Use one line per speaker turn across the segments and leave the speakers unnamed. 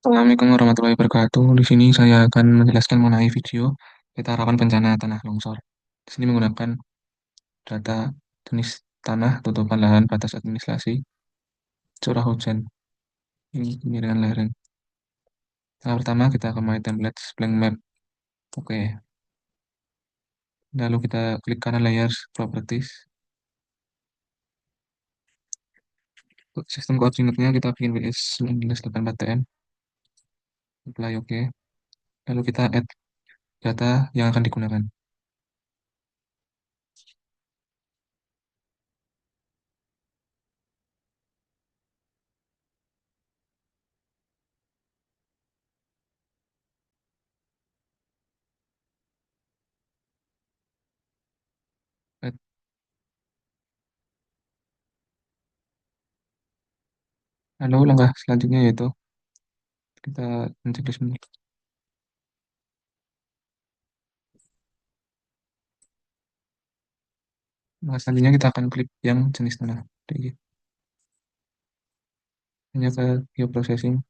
Assalamualaikum warahmatullahi wabarakatuh. Di sini saya akan menjelaskan mengenai video peta rawan bencana tanah longsor. Di sini menggunakan data jenis tanah, tutupan lahan, batas administrasi, curah hujan. Ini dengan lereng. Yang pertama kita akan mulai template blank map. Oke. Lalu kita klik kanan layers properties. Untuk sistem koordinatnya kita bikin WS 1984 TN. Apply oke. Lalu kita add data yang akan digunakan. Add. Lalu langkah selanjutnya yaitu kita mencek sebentar. Nah, selanjutnya kita akan klik yang jenis tanah. DG. Hanya ke geoprocessing.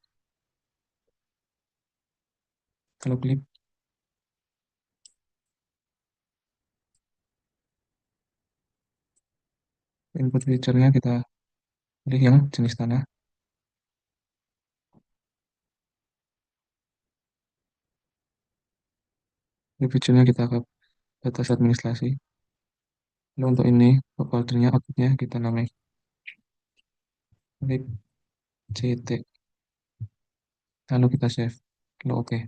Kalau klik input feature-nya kita pilih yang jenis tanah. Di feature-nya kita ke batas administrasi. Lalu untuk ini, foldernya, output-nya kita namai lib ct. Lalu kita save. Lalu oke.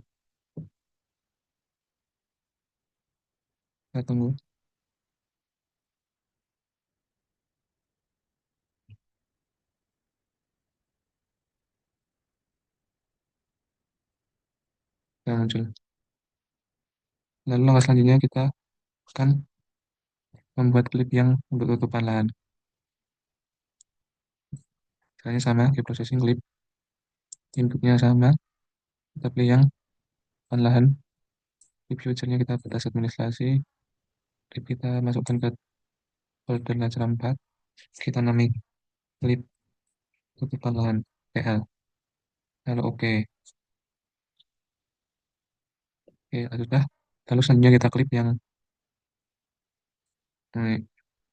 Kita tunggu. Kita muncul. Lalu langkah selanjutnya kita akan membuat klip yang untuk tutupan lahan. Caranya sama, di processing klip. Inputnya sama. Kita pilih yang tutupan lahan. Di future-nya kita batas administrasi. Klip kita masukkan ke folder layer 4. Kita namai klip tutupan lahan PL. Lalu oke. Oke, sudah. Lalu selanjutnya kita klik yang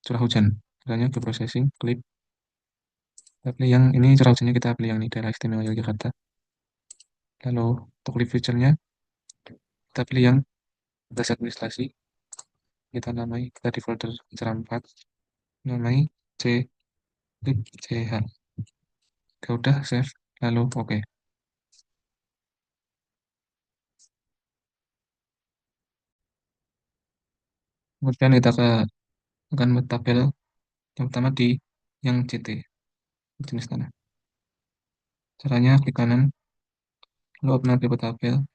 curah hujan. Misalnya ke processing, klik. Kita pilih yang ini curah hujannya kita pilih yang ini daerah istimewa Yogyakarta. Lalu untuk klik feature-nya kita pilih yang batas administrasi. Kita namai kita di folder cara 4 namai C klik CH. Oke, udah save. Lalu oke. Kemudian kita akan tabel yang pertama di yang CT jenis tanah. Caranya klik kanan, lalu open pivot tabel,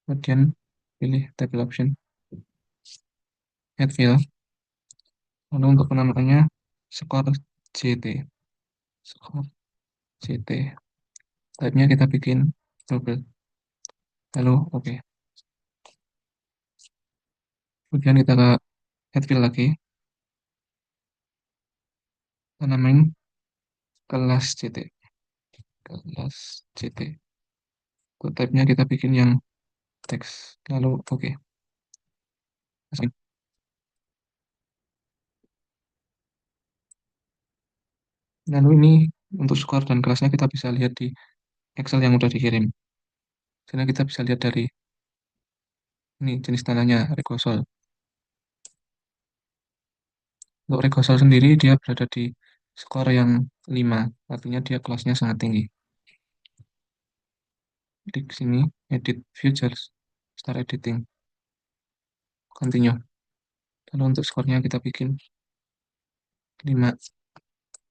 kemudian pilih tabel option, add field, lalu untuk penamaannya skor CT, skor CT. Type-nya kita bikin double, lalu oke. Kemudian kita ke add field lagi, kita namain kelas CT, kelas CT. Untuk type-nya kita bikin yang teks, lalu oke. Masukin. Lalu ini untuk skor dan kelasnya kita bisa lihat di Excel yang udah dikirim. Karena kita bisa lihat dari ini jenis tanahnya Regosol. Untuk Regosol sendiri dia berada di skor yang 5, artinya dia kelasnya sangat tinggi. Di sini edit futures, start editing, continue. Lalu untuk skornya kita bikin 5,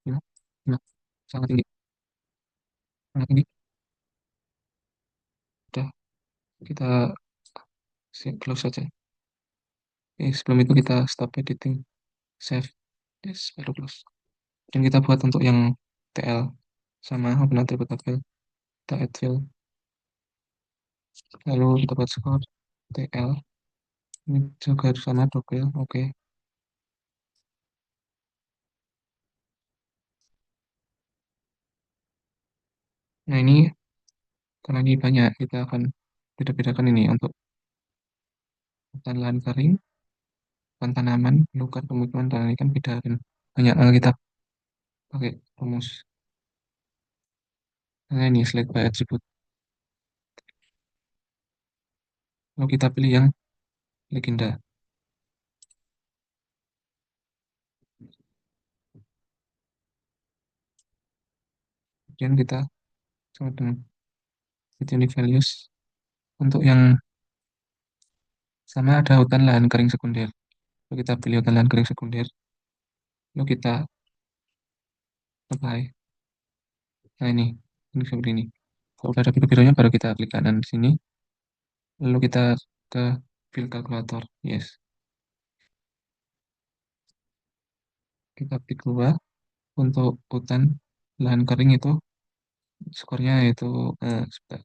5, 5. Sangat tinggi, sangat tinggi. Udah, kita close saja. Oke, sebelum itu kita stop editing, save, yes, baru close. Dan kita buat untuk yang TL sama open attribute tabel, kita add field, lalu kita buat skor TL. Ini juga sama double, oke. Nah ini Karena ini banyak, kita akan beda-bedakan ini untuk hutan lahan kering, hutan tanaman, belukar pemukiman, dan ini kan beda kan. Banyak kita pakai rumus. Nah ini select by attribute. Lalu kita pilih yang legenda. Kemudian kita sama dengan set unique values. Untuk yang sama ada hutan lahan kering sekunder. Lalu kita pilih hutan lahan kering sekunder. Lalu kita apply. Nah ini seperti ini. Kalau udah ada biru-birunya baru kita klik kanan di sini. Lalu kita ke fill calculator. Yes. Kita klik dua. Untuk hutan lahan kering itu skornya itu sebentar.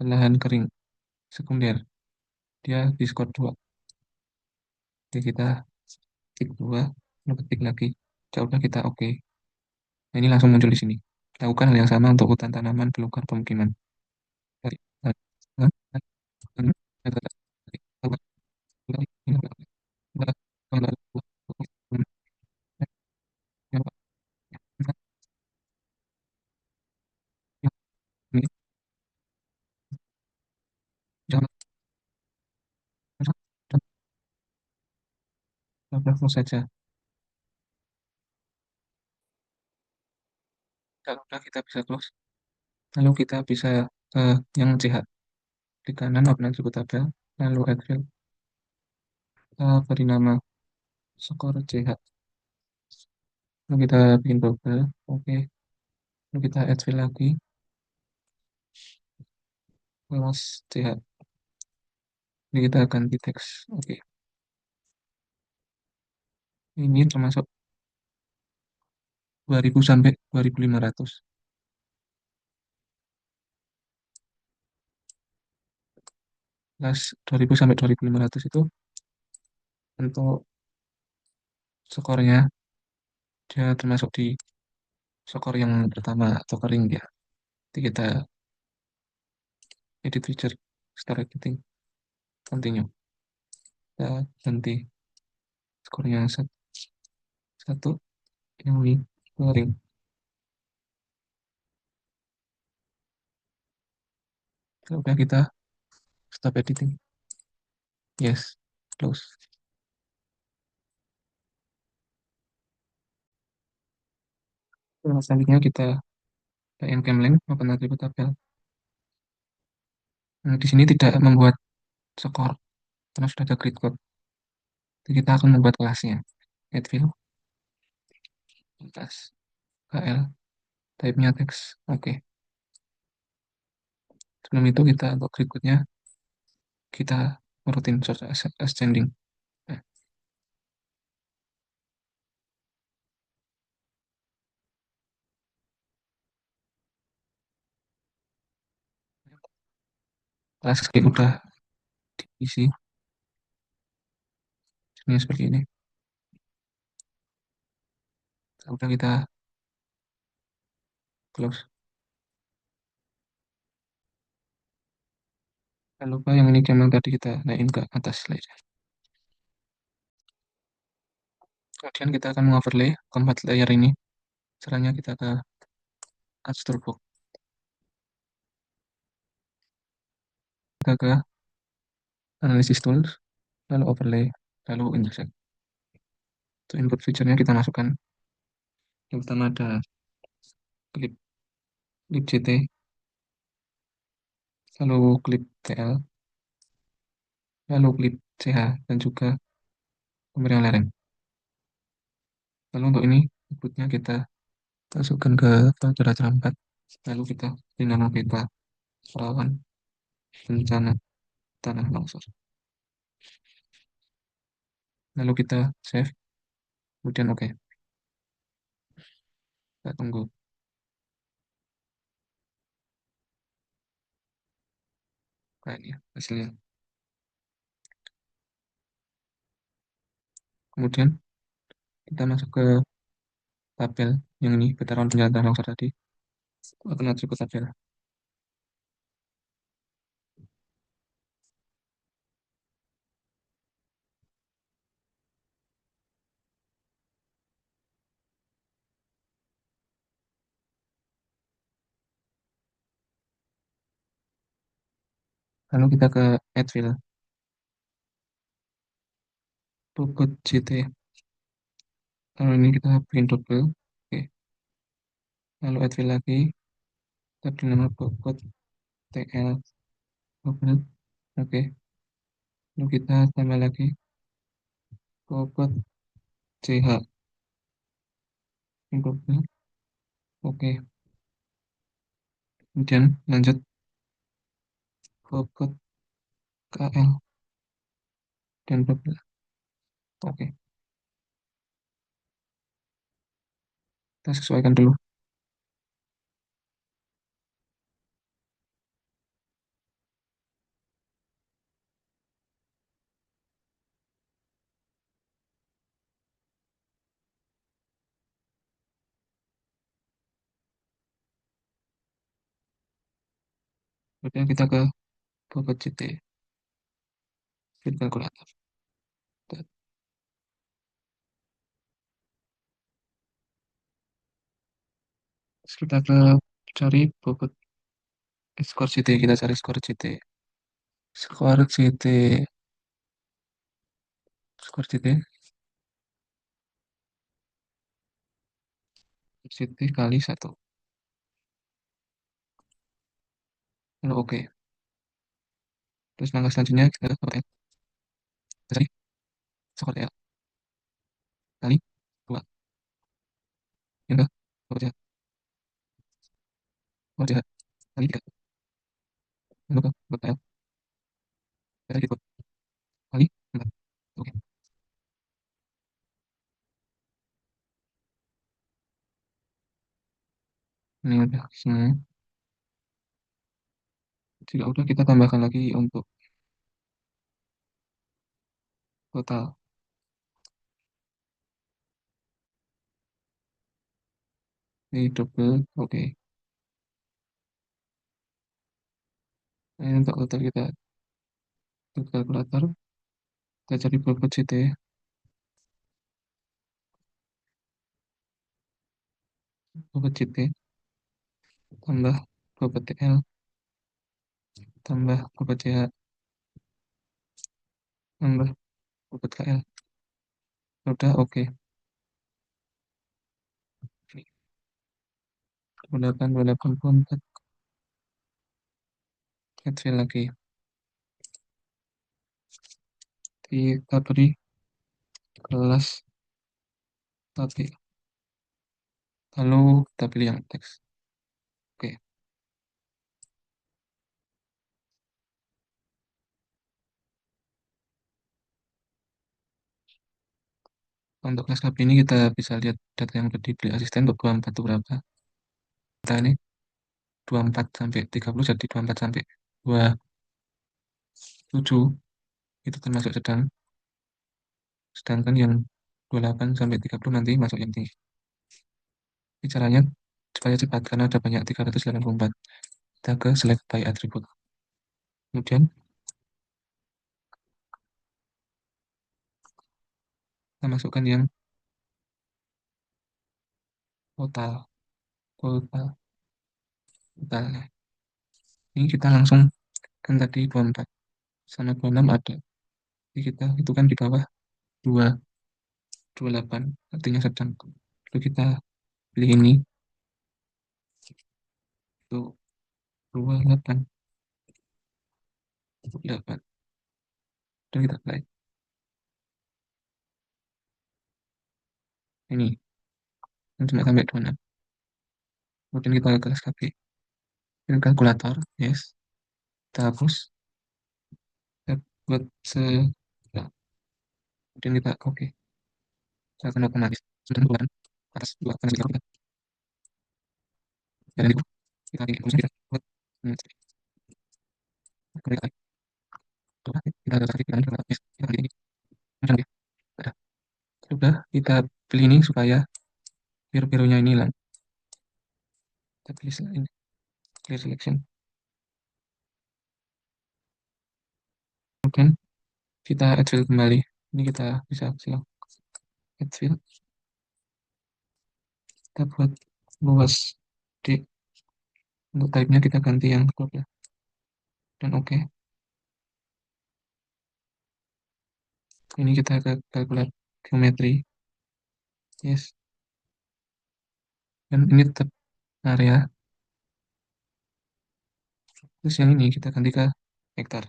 Lahan kering sekunder. Dia di skor 2. Jadi kita klik 2. Lalu ketik lagi. Coba kita oke. Nah, ini langsung muncul di sini. Lakukan hal yang sama untuk hutan tanaman belukar pemukiman. Langsung saja. Kalau udah kita bisa close. Lalu kita bisa yang CH. Di kanan open atribut tabel. Lalu add field. Beri nama skor CH. Lalu kita bikin bubble. Oke. Lalu kita add field lagi. Kelas CH. Ini kita ganti teks. Oke. Ini termasuk 2000 sampai 2500. Kelas 2000 sampai 2500 itu untuk skornya dia termasuk di skor yang pertama atau kering dia. Jadi kita edit feature start editing continue. Kita ganti skornya satu ini kering. Udah kita stop editing. Yes, close. Terus selanjutnya kita yang Camlink open attribute tabel. Nah, di sini tidak membuat skor karena sudah ada grid code. Jadi kita akan membuat kelasnya. Add field, kelas KL, type-nya teks. Oke. Sebelum itu kita untuk grid code-nya kita rutin source ascending. Nah, kelas udah diisi. Ini seperti ini. Udah kita close. Jangan lupa yang ini yang tadi kita naikin ke atas slide. Kemudian kita akan mengoverlay keempat layer ini. Caranya kita ke Add Box. Kita ke Analysis Tools, lalu Overlay, lalu Intersect. Untuk input feature-nya kita masukkan. Yang pertama ada clip, clip CT, lalu clip TL, lalu clip CH, dan juga pemberian lereng. Lalu untuk ini, inputnya kita masukkan ke folder 4, lalu kita beri nama kita rawan bencana tanah longsor. Lalu kita save, kemudian oke. Kita tunggu. Kayak ini ya, hasilnya. Kemudian kita masuk ke tabel yang ini, veteran bencana tanah longsor tadi. Open atribut tabel. Lalu kita ke add fill, bobot JT. Lalu ini kita bikin double. Oke. Lalu add fill lagi. Kita beri nama bobot TL double. Oke. Lalu kita tambah lagi bobot CH double. Oke. Kemudian lanjut bobot KL dan double. Oke. Kita sesuaikan dulu. Kemudian kita ke bobot JT, fit kalkulator. Terus kita ke cari bobot skor CT, kita cari skor CT. Skor CT, skor CT, CT kali 1. Lalu oke. Terus langkah selanjutnya kita cari skor TL kali 2. Ini ke bobot jahat, bobot jahat kali 3. Lalu ke bobot TL, kita cari bobot kali 4. Oke. Ini udah semua. Jika udah kita tambahkan lagi untuk total. Ini double, oke. Ini untuk total kita ke kalkulator. Kita cari bobot CT, bobot CT tambah bobot TL tambah bobot CH tambah bobot KL. Udah oke. Gunakan 284 kecil lagi. Kita beri kelas tapi lalu kita pilih yang teks. Oke. Untuk kelas tapi ini kita bisa lihat data yang udah dibeli asisten untuk 24 itu berapa. Kita ini 24 sampai 30 jadi 24 sampai 27 itu termasuk sedang. Sedangkan yang 28 sampai 30 nanti masuk yang tinggi. Ini caranya supaya cepat karena ada banyak 384. Kita ke select by attribute. Kemudian kita masukkan yang total. Total. Total. Ini kita langsung kan tadi 24 sama 26 ada. Jadi kita itu kan di bawah 2, 28 artinya sedang. Lalu kita pilih ini itu 28, 28 dan kita play. Ini cuma sampai 26. Kemudian kita ke kelas KB. Pilih kalkulator, yes. Kita hapus. Kita buat nah, kemudian kita oke. Kita akan otomatis 92 atas 2 akan kita dan itu kita tinggal terus kita buat kita kita ada tadi kita kita pilih macam ya. Nah, sudah kita pilih ini supaya biru-birunya ini hilang. Kita pilih ini clear selection. Kemudian kita add fill kembali. Ini kita bisa silang add fill. Kita buat luas D. Untuk type-nya kita ganti yang crop ya. Dan oke. Ini kita ke kalkulat geometri. Yes. Dan ini tetap area. Terus yang ini kita ganti ke hektar.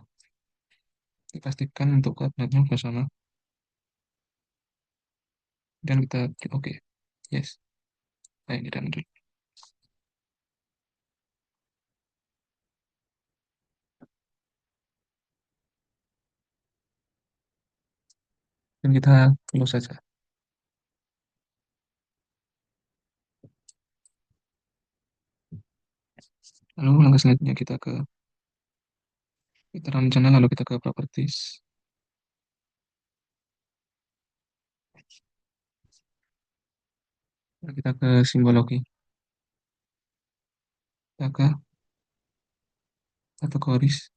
Dipastikan untuk koordinatnya bersama. Dan kita klik OK. Yes. Nah, ini dan dulu. Dan kita close saja. Lalu langkah selanjutnya kita rencana lalu kita ke properties. Lalu kita ke simbologi. Kita ke kategoris.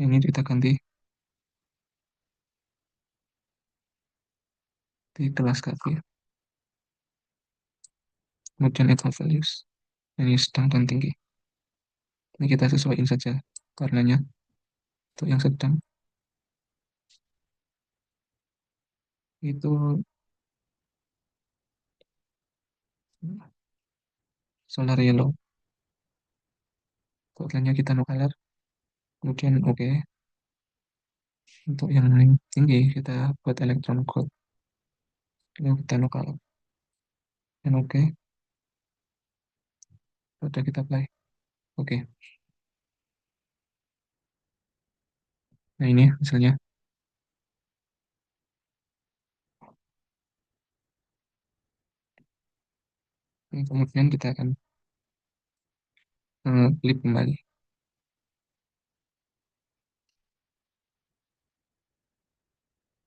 Ini kita ganti di kelas kaki. Kemudian add values. Ini sedang dan tinggi. Ini kita sesuaikan saja warnanya. Untuk yang sedang itu solar yellow. Warnanya kita no color. Kemudian oke. Untuk yang tinggi kita buat electron code. Lalu kita no color. Dan oke. Sudah kita apply. Oke. Nah ini hasilnya. Ini kemudian kita akan klik kembali.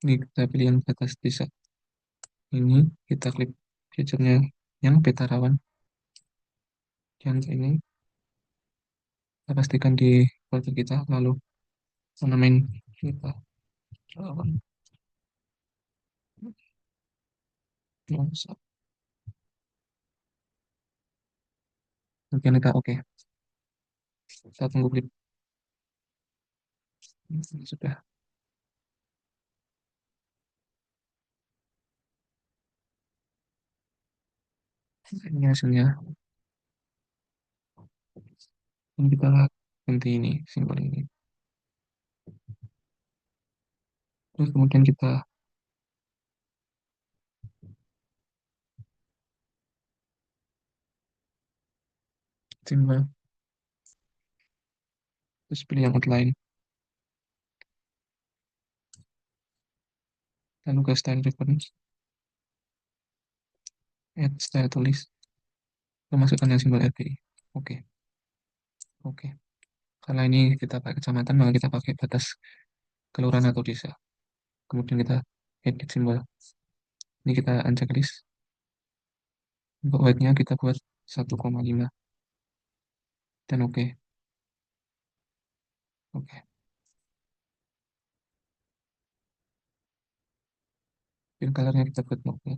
Ini kita pilih yang batas desa. Ini kita klik feature-nya yang peta rawan. Yang ini kita pastikan di folder kita, lalu ornamen kita rawan. Kemudian kita oke. Kita tunggu klik. Ini sudah. Ini hasilnya. Ini kita ganti ini, simbol ini. Terus kemudian kita simbol. Terus pilih yang outline. Lalu ke style reference. Add style tulis. Memasukkan yang simbol RPI. Oke. Oke. Karena ini kita pakai kecamatan, maka kita pakai batas kelurahan atau desa. Kemudian kita edit simbol. Ini kita uncheck list. Untuk weight-nya kita buat 1,5. Dan oke. Oke. Fill color-nya kita buat oke.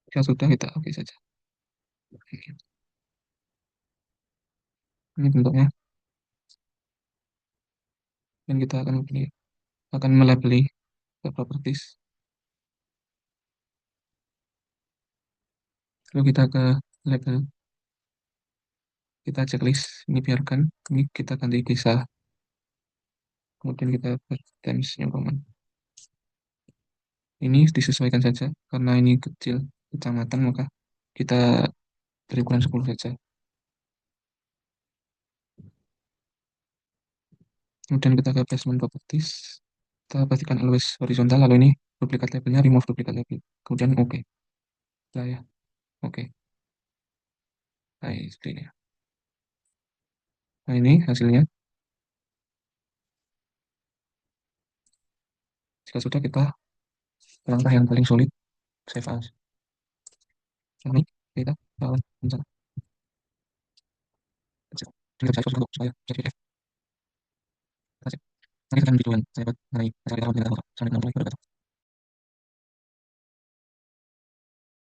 Jika sudah kita oke saja. Oke. Ini bentuknya. Dan kita akan melabeli ke properties. Lalu kita ke label. Kita checklist. Ini biarkan. Ini kita ganti desa. Kemudian kita buat times yang common. Ini disesuaikan saja. Karena ini kecil kecamatan, maka kita beri ukuran 10 saja. Kemudian kita ke placement properties. Kita pastikan always horizontal. Lalu ini duplikat labelnya, remove duplikat label. Kemudian oke. Lah ya. Oke. Nah, ini seperti ini. Nah, ini hasilnya. Jika sudah, kita langkah yang paling sulit, save as. Ini kita lawan rencana. Kita bisa untuk supaya jadi F. Nanti kita akan videoan saya buat mengenai masalah kita sampai 60